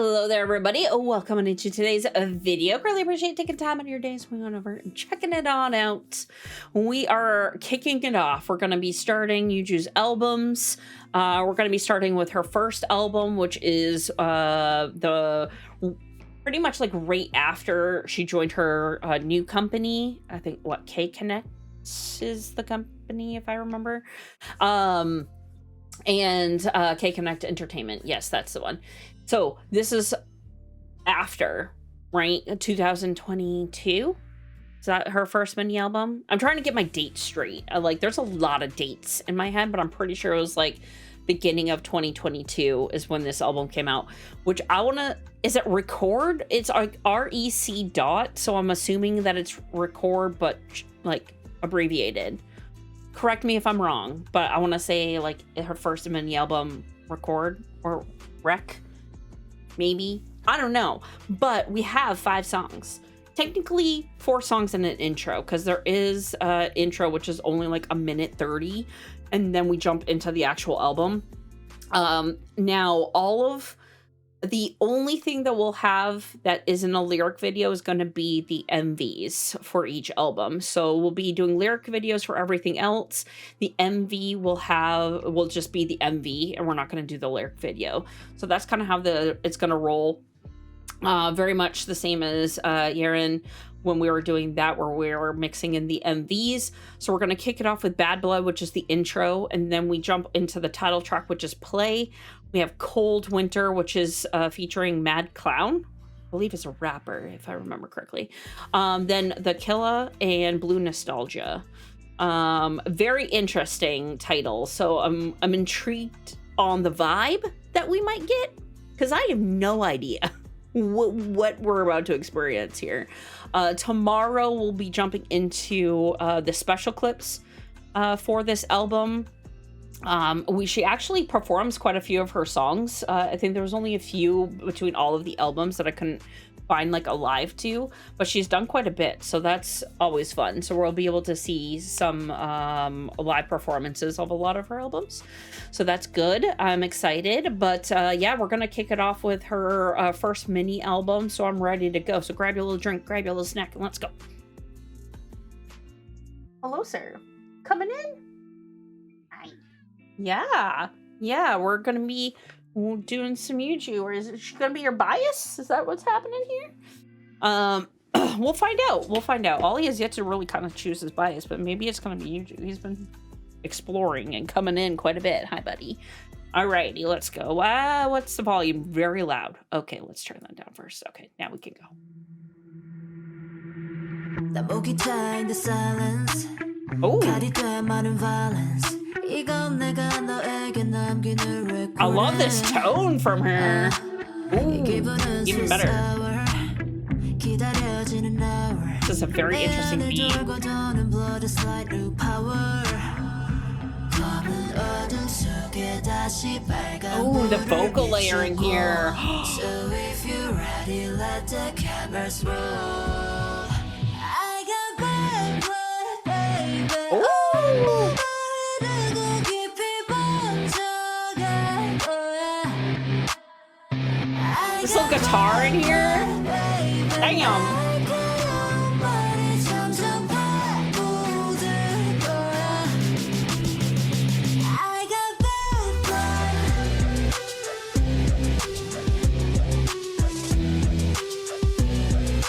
Hello there, everybody. Welcome into today's video. Greatly appreciate taking time out of your day swing on over and checking it on out. We are kicking it off. We're going to be starting Yuju's albums. We're going to be starting with her first album, which is the pretty much like right after she joined her new company. I think what K-Connect is the company, if I remember. And K-Connect Entertainment. Yes, that's the one. So this is after, right? 2022? Is that her first mini album? I'm trying to get my dates straight. There's a lot of dates in my head, but I'm pretty sure it was like beginning of 2022 is when this album came out, which I want to, is it record? It's like REC dot. So I'm assuming that it's record, but like abbreviated. Correct me if I'm wrong, but I want to say like her first mini album record or rec. Maybe, I don't know, but we have 5 songs, technically 4 songs and an intro, because there is intro which is only like a minute 30, and then we jump into the actual album. Now the only thing that we'll have that isn't a lyric video is going to be the MVs for each album. So we'll be doing lyric videos for everything else. The MV will just be the MV, and we're not going to do the lyric video. So that's kind of how it's going to roll. Very much the same as Yeren when we were doing that, where we were mixing in the MVs. So we're going to kick it off with Bad Blood, which is the intro, and then we jump into the title track, which is Play. We have Cold Winter, which is featuring Mad Clown. I believe it's a rapper, if I remember correctly. Then the Killa and Blue Nostalgia. Very interesting title. So I'm intrigued on the vibe that we might get, because I have no idea what we're about to experience here. Tomorrow we'll be jumping into the special clips for this album. She actually performs quite a few of her songs. I think there was only a few between all of the albums that I couldn't find like a live to, but she's done quite a bit, so that's always fun. So we'll be able to see some live performances of a lot of her albums, so that's good. I'm excited. But yeah, we're gonna kick it off with her first mini album, so I'm ready to go. So grab your little drink, grab your little snack, and let's go. Hello, sir. Coming in? Yeah, we're gonna be doing some Yuju, or is it gonna be your bias? Is that what's happening here? We'll find out. Ollie has yet to really kind of choose his bias, but maybe it's gonna be Yuju. He's been exploring and coming in quite a bit. Hi, buddy. Alrighty, let's go. What's the volume? Very loud. Okay, let's turn that down first. Okay, now we can go. Oh, I love this tone from her. Ooh, even better. This is a very interesting beat. Oh, the vocal layering here. So if you're ready, let the cameras roll. Ooh. This little guitar in here. Damn.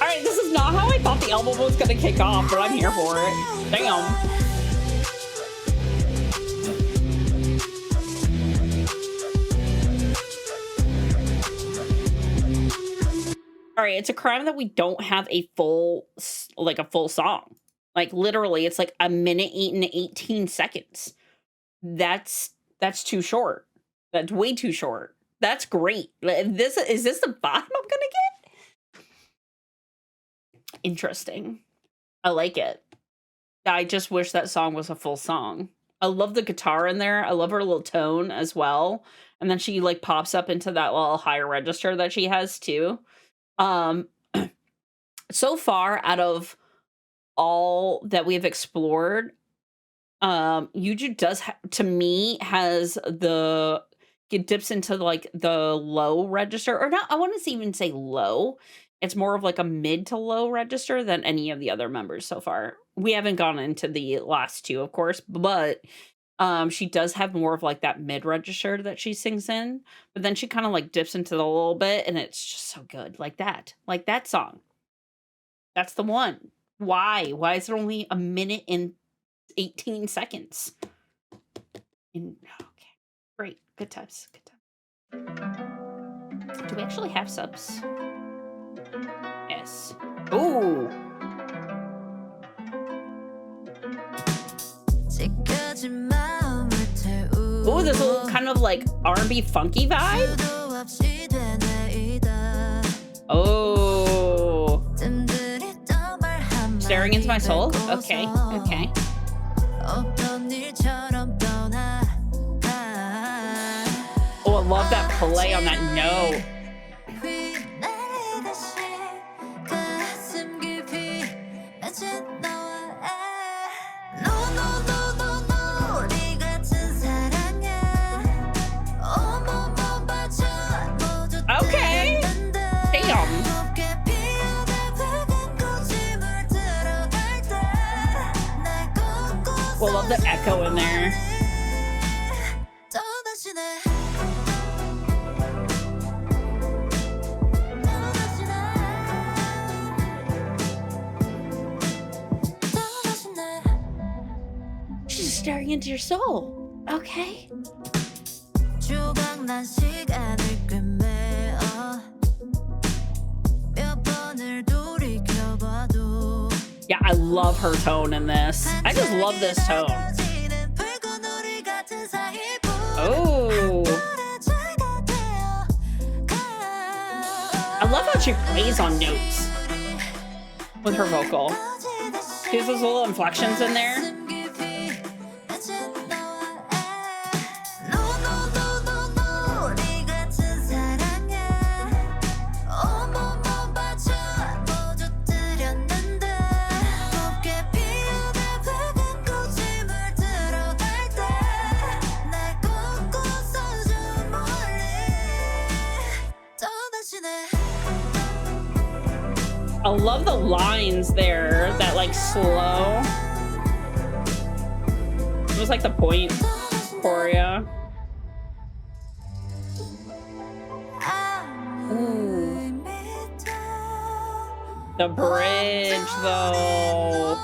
Alright, this is not how I thought the album was gonna kick off, but I'm here for it. Damn. All right, it's a crime that we don't have a full song. Like literally, it's like 1:08 and 18 seconds. That's too short. That's way too short. That's great. Is this the bottom I'm gonna get? Interesting. I like it. I just wish that song was a full song. I love the guitar in there. I love her little tone as well. And then she like pops up into that little higher register that she has too. So far out of all that we have explored, Yuju does to me has the it dips into like the low register, or not. I want to even say low. It's more of like a mid to low register than any of the other members so far. We haven't gone into the last two, of course, but she does have more of like that mid register that she sings in, but then she kind of like dips into the little bit, and it's just so good, like that song. That's the one. Why? Why is it only a minute and 18 seconds? Okay, great, good times, good times. Do we actually have subs? Yes. Ooh. Ooh, this little kind of like R&B funky vibe. Oh. Staring into my soul? Okay, okay. Oh, I love that play on that note. Okay. Damn. We'll love the echo in there. She's staring into your soul. Okay. Yeah, I love her tone in this. I just love this tone. Oh. I love how she plays on notes with her vocal. She has those little inflections in there. I love the lines there that like slow. It was like the point choreo. Ooh. The bridge though.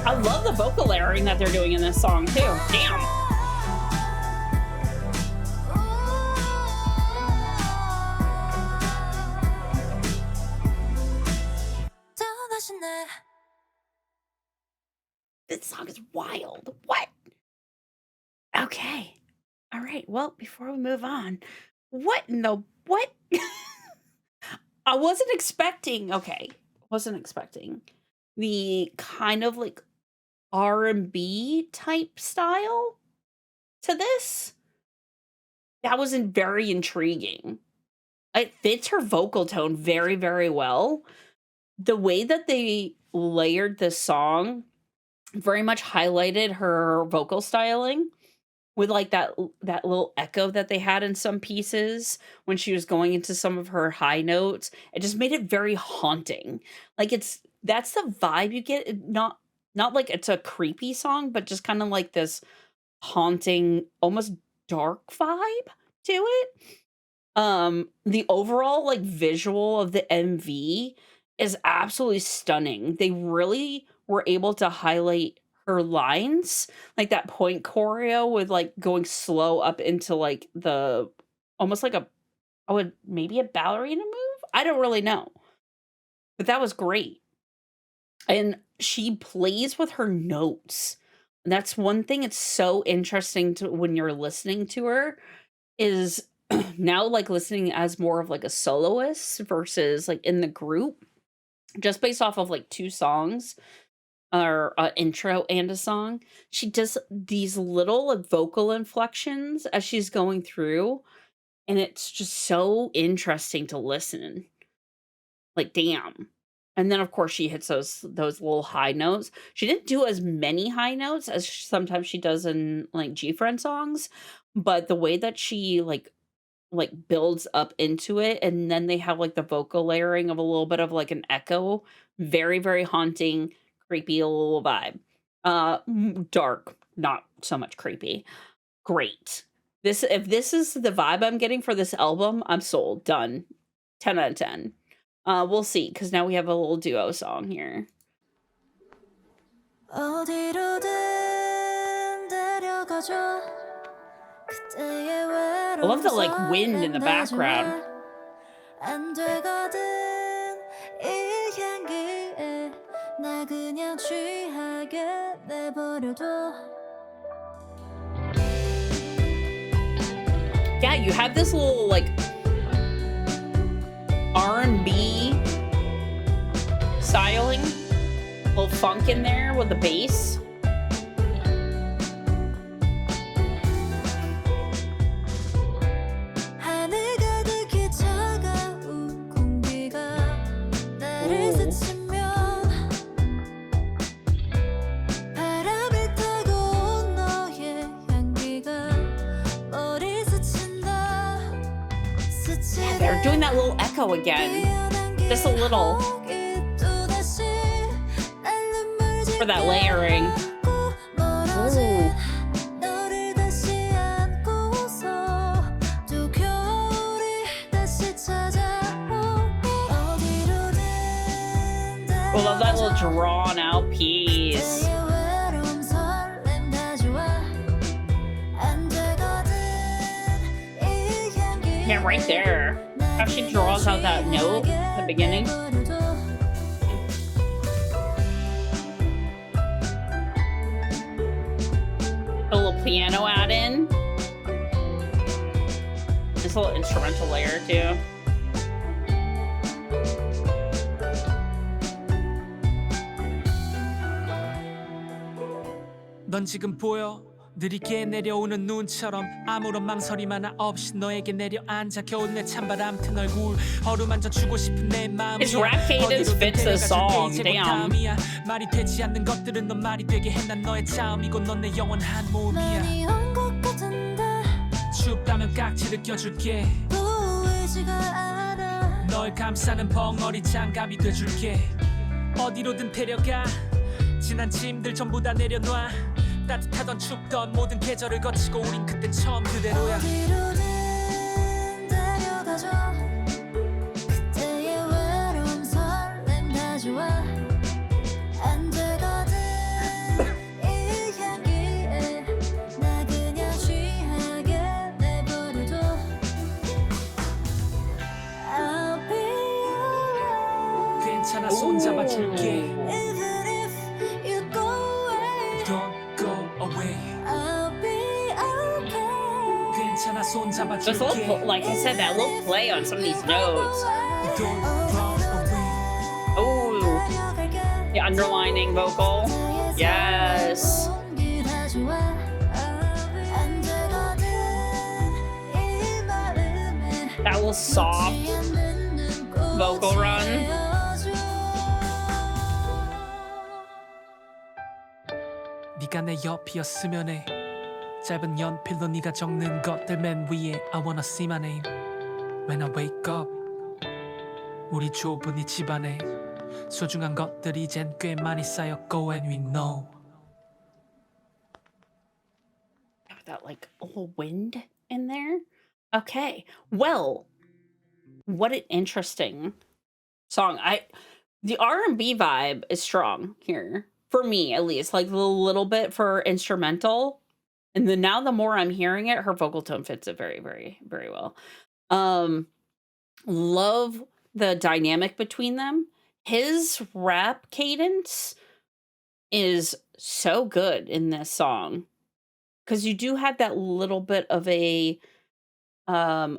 I love the vocal layering that they're doing in this song too. Damn. This song is wild. What? Okay. All right. Well, before we move on, what in the what? I wasn't expecting. Okay, wasn't expecting the kind of like R&B type style to this. That wasn't very intriguing. It fits her vocal tone very, very well. The way that they layered this song very much highlighted her vocal styling with like that little echo that they had in some pieces when she was going into some of her high notes. It just made it very haunting. Like that's the vibe you get. Not like it's a creepy song, but just kind of like this haunting, almost dark vibe to it. The overall like visual of the MV is absolutely stunning. They really were able to highlight her lines, like that point choreo with like going slow up into like the almost like a I would maybe a ballerina move? I don't really know. But that was great. And she plays with her notes. And that's one thing it's so interesting to when you're listening to her is now like listening as more of like a soloist versus like in the group just based off of like 2 songs or an intro and a song. She does these little like vocal inflections as she's going through and it's just so interesting to listen. Like, damn. And then, of course, she hits those little high notes. She didn't do as many high notes as sometimes she does in, like, GFRIEND songs, but the way that she, builds up into it, and then they have, like, the vocal layering of a little bit of, like, an echo, very, very haunting, creepy little vibe. Dark, not so much creepy. Great. If this is the vibe I'm getting for this album, I'm sold. Done. 10 out of 10. We'll see, because now we have a little duo song here. I love the, like, wind in the background. Yeah, you have this little, like, R&B styling, little funk in there with the bass. They're doing that little echo again. Just a little. For that layering. Ooh. I love that little drawn out piece. Yeah, right there. How she draws out that note at the beginning. A little piano add in. This little instrumental layer too. 넌 지금 보여 느리게 내려오는 눈처럼 아무런 망설임 하나 없이 너에게 내려앉아 겨울 내 찬바람 튼 얼굴 어루만져 주고 싶은 내 마음이야. His rap cadence fits the song. Damn. 말이 되지 않는 것들은 넌 말이 되게 해. 난 너의 자음이고 넌 내 영원한 몸이야. 춥다면 깍지를 껴줄게. 널 감싸는 벙어리 장갑이 돼줄게. 어디로든 데려가. 지난 짐들 전부 다 내려놔. 따뜻하던 춥던 모든 계절을 거치고 우린 그때 처음 그대로야. 어디로든 데려가줘. 그때의 외로움 설렘 다 좋아. 안 되거든 이 향기에 나 그냥 취하게 내버려둬. I'll be alright. 괜찮아 손잡아줄게. Just a little, like I said, that little play on some of these notes. Oh, the underlining vocal. Yes. That little soft vocal run. 네가 내 옆이었으면 해. 짧은 연필로 네가 적는 것들 맨 위에 I wanna see my name When I wake up 우리 좁은 이 집안에 소중한 것들이 이젠 꽤 많이 쌓였고 And we know That like a little wind in there. Okay, well, what an interesting song. The R&B vibe is strong here for me, at least, like a little bit for instrumental. And then now the more I'm hearing it, her vocal tone fits it very, very, very well. Love the dynamic between them. His rap cadence is so good in this song because you do have that little bit of a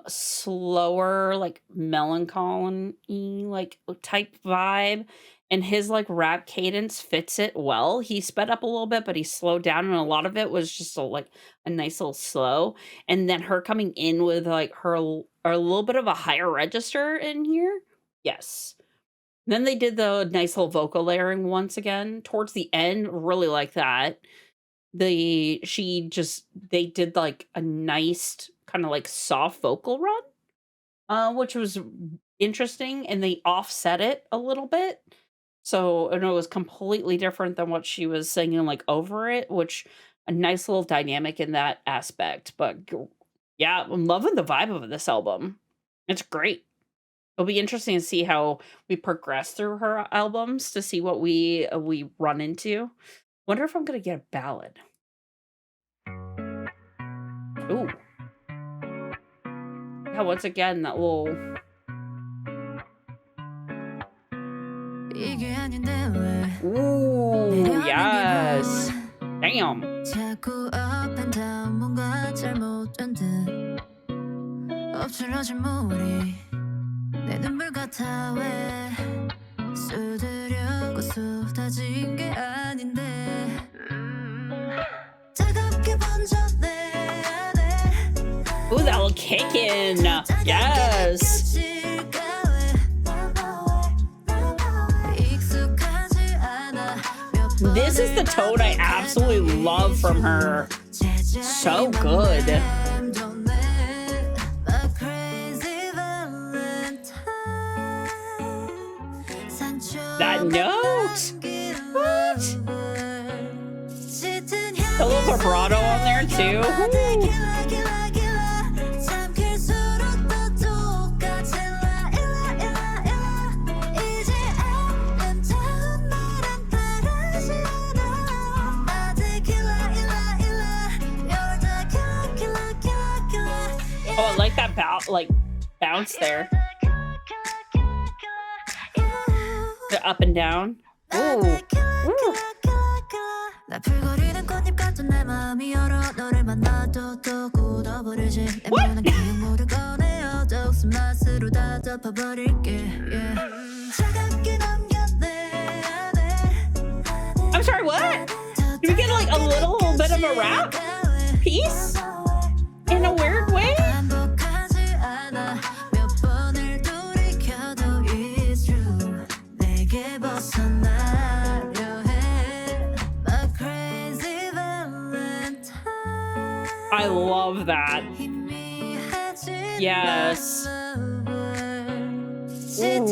slower, like melancholy like type vibe, and his like rap cadence fits it well. He sped up a little bit, but he slowed down, and a lot of it was just like a nice little slow. And then her coming in with like a little bit of a higher register in here. Yes. Then they did the nice little vocal layering once again towards the end. Really like that. They did like a nice kind of like soft vocal run, which was interesting, and they offset it a little bit. So, and it was completely different than what she was singing like over it, which a nice little dynamic in that aspect. But yeah, I'm loving the vibe of this album. It's great. It'll be interesting to see how we progress through her albums to see what we run into. Wonder if I'm gonna get a ballad. Ooh. Yeah, once again, that little. Ooh, yes. Damn. 자꾸 up and down 뭔가 잘못된 듯 엎질러진 물이 내 눈물 같아 왜 쏟으려고 쏟아진 게 아닌데 차갑게 번져 내 안에 Ooh, that little kick in. Yes. This is the tone I absolutely love from her. So good. That note. What? A little vibrato on there too. Ooh. Oh, I like that bounce there. The up and down. Ooh. Ooh. I'm sorry, what? Do we get like a little bit of a rap piece in a weird way? I love that. Yes. Ooh,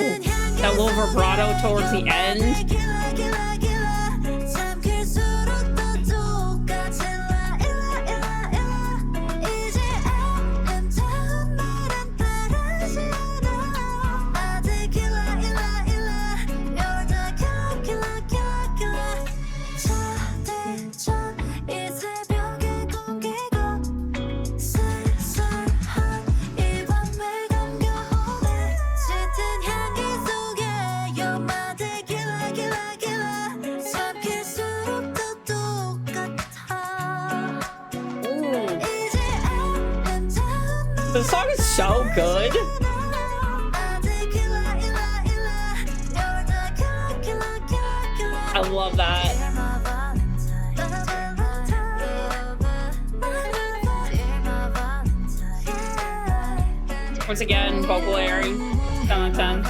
that little vibrato towards the end. The song is so good. I love that. Once again, vocal layering. 10 on 10.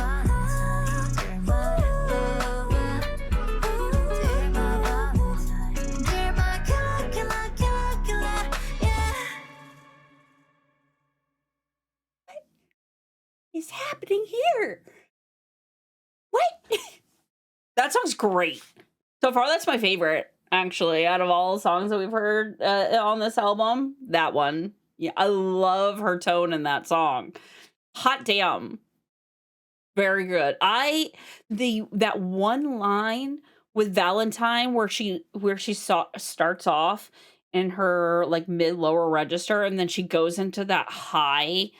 Is happening here? What? That song's great. So far, that's my favorite, actually, out of all the songs that we've heard on this album. That one. Yeah, I love her tone in that song. Hot damn. Very good. That one line with Valentine where she starts off in her like mid lower register and then she goes into that high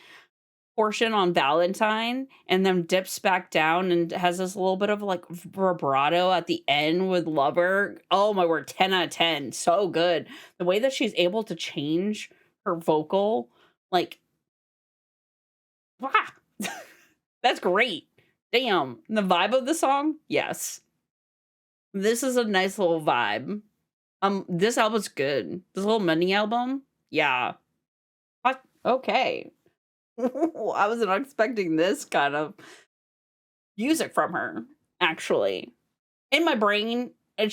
portion on Valentine and then dips back down and has this little bit of like vibrato at the end with Lover. Oh my word, 10 out of 10. So good. The way that she's able to change her vocal, like, wow. That's great. Damn. The vibe of the song? Yes. This is a nice little vibe. This album's good. This little mini album? Yeah. Okay. I wasn't expecting this kind of music from her, actually. In my brain, and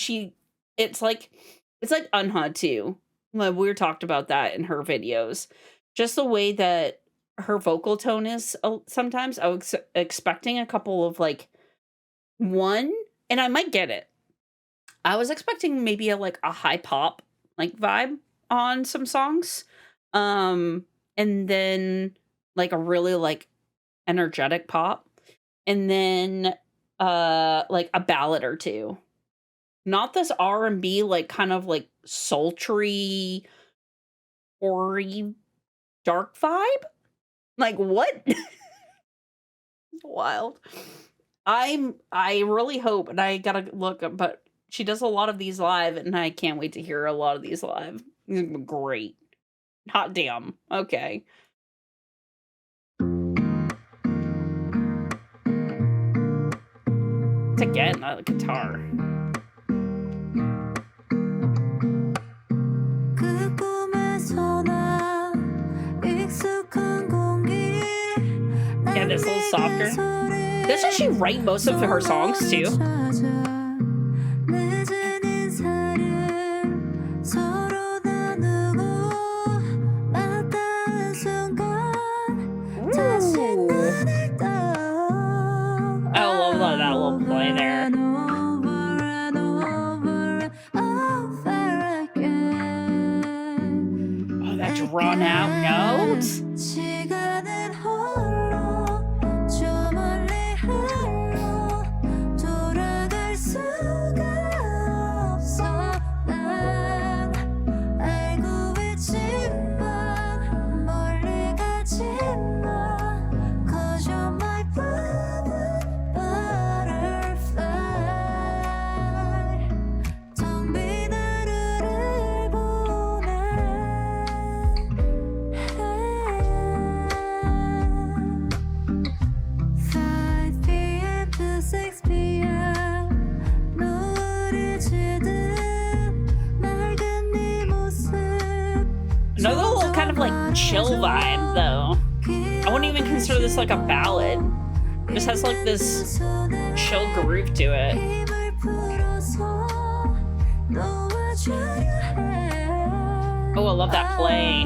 it's like Unha too. Like, we talked about that in her videos. Just the way that her vocal tone is sometimes. I was expecting a couple of like one, and I might get it. I was expecting maybe a high pop like vibe on some songs. And then like a really like energetic pop. And then like a ballad or two. Not this R&B like kind of like sultry hoary dark vibe. Like what? Wild. I really hope, and I gotta look, but she does a lot of these live, and I can't wait to hear a lot of these live. These are great. Hot damn. Okay. It's again a guitar. Yeah, this little softer. Doesn't she write most of her songs too? Drawn out notes. Another little kind of like chill vibe though. I wouldn't even consider this like a ballad. It just has like this chill groove to it. Oh, I love that play.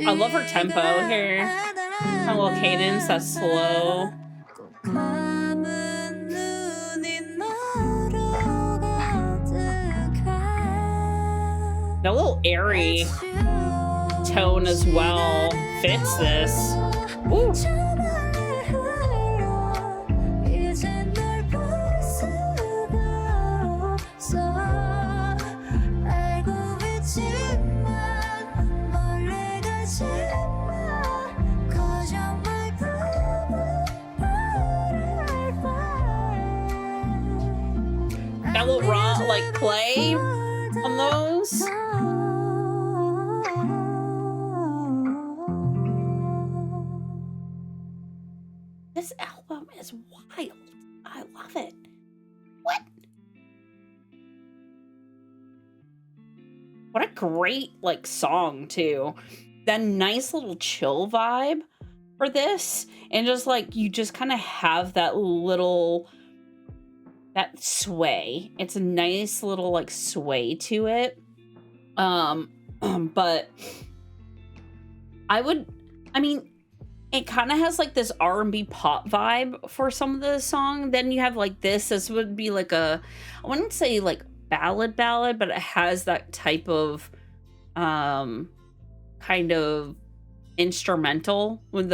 I love her tempo here. Her little cadence, that's slow. That little airy tone as well fits this. Ooh. That little raw like play on those. This album is wild. I love it. What? What a great, like, song, too. That nice little chill vibe for this. And just, like, you just kind of have that little... that sway. It's a nice little, like, sway to it. But I mean, it kind of has like this R&B pop vibe for some of the song. Then you have like this would be like I wouldn't say like ballad, but it has that type of kind of instrumental with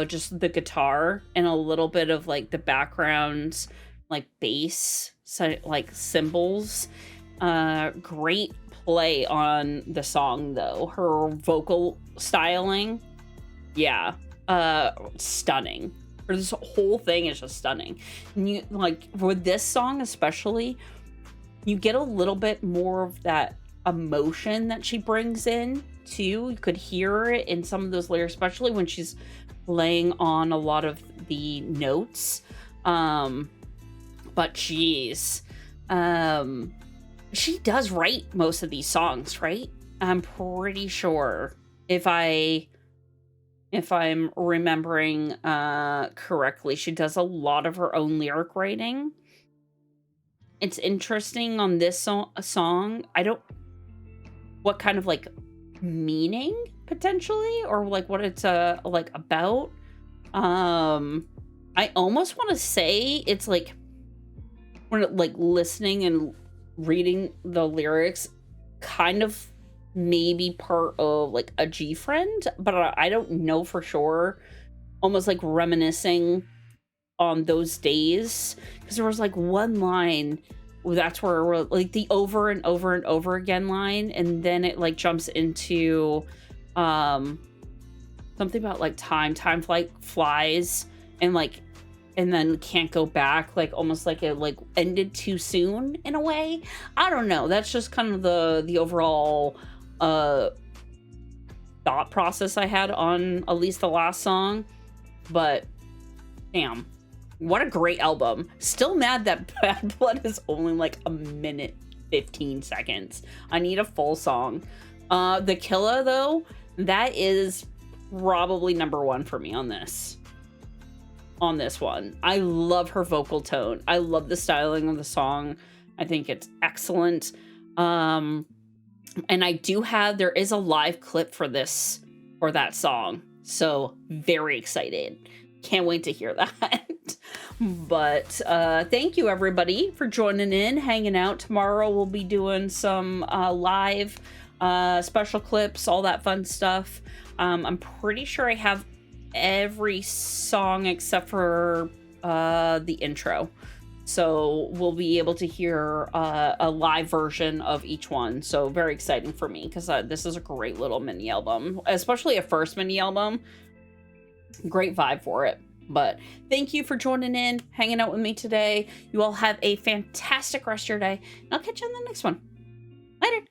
just the guitar and a little bit of like the background, like bass, so like cymbals. Great play on the song though. Her vocal styling, yeah, stunning. Or this whole thing is just stunning. And you like with this song especially, you get a little bit more of that emotion that she brings in too. You could hear it in some of those lyrics, especially when she's playing on a lot of the notes. But geez, she does write most of these songs, right? I'm pretty sure if I'm remembering correctly, she does a lot of her own lyric writing. It's interesting on this song. What kind of like meaning potentially, or like what it's like about. I almost want to say it's like when like listening and reading the lyrics, kind of maybe part of like a GFRIEND, but I don't know for sure. Almost like reminiscing on those days, because there was like one line that's where like the over and over and over again line, and then it like jumps into something about like time flies and then can't go back, like almost like it like ended too soon in a way. I don't know, that's just kind of the overall thought process I had on at least the last song. But damn, what a great album. Still mad that Bad Blood is only like a minute 15 seconds. I need a full song. The Killa though, that is probably number one for me on this one. I love her vocal tone. I love the styling of the song. I think it's excellent. And there is a live clip for that song. So very excited. Can't wait to hear that. But thank you everybody for joining in, hanging out. Tomorrow we'll be doing some live special clips, all that fun stuff. I'm pretty sure I have every song except for the intro, so we'll be able to hear a live version of each one. So very exciting for me, because this is a great little mini album, especially a first mini album. Great vibe for it. But thank you for joining in, hanging out with me today. You all have a fantastic rest of your day, and I'll catch you on the next one. Later.